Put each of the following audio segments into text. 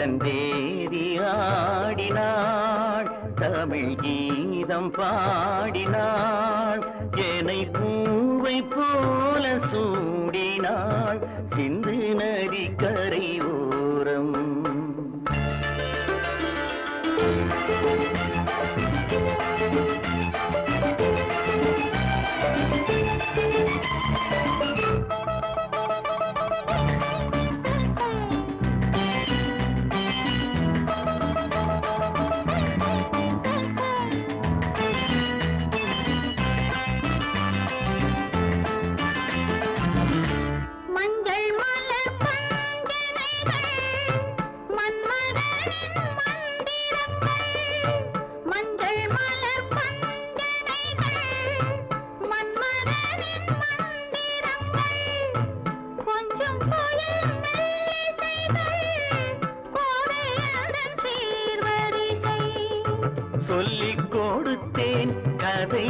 எந்தன் தேவி ஆடினாள் தமிழ் கீதம் பாடினாள் என்னை பூவை போல சூடினாள் சிந்து நதி கரை ஓரம் சொல்லிக் கொடுத்தேன் கதை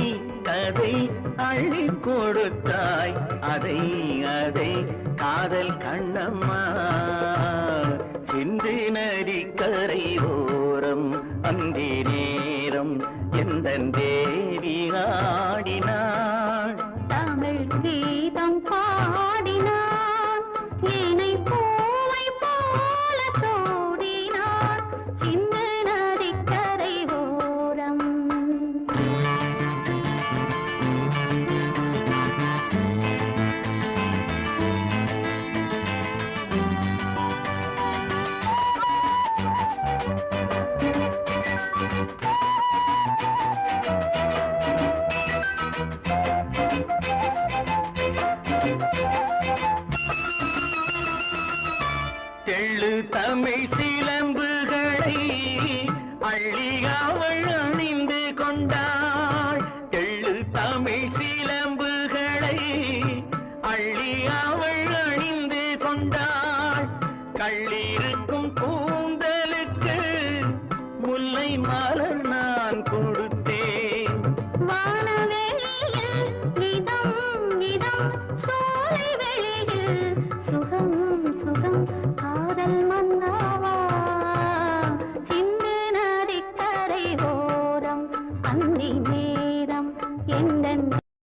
கதை அள்ளி கொடுத்தாய் அதை அதை காதல் கண்ணம்மா சிந்து நதி கரை ஓரம் அந்தி நேரம் எந்தன் தேவி ஆடினாள் தமிழ் கீதம் பாடினாள் என்னை பூவை போல சூடினாள் சிந்து நதி கரை ஓரம் தெள்ளு தமிழ் சிலம்புகளை அள்ளி அவள் அணிந்து கொண்டாள் தெள்ளு தமிழ் சிலம்புகளை அள்ளி அவள் அணிந்து கொண்டாள் கள்ளிருக்கும் கூந்தலுக்கு முல்லை மலர் நான்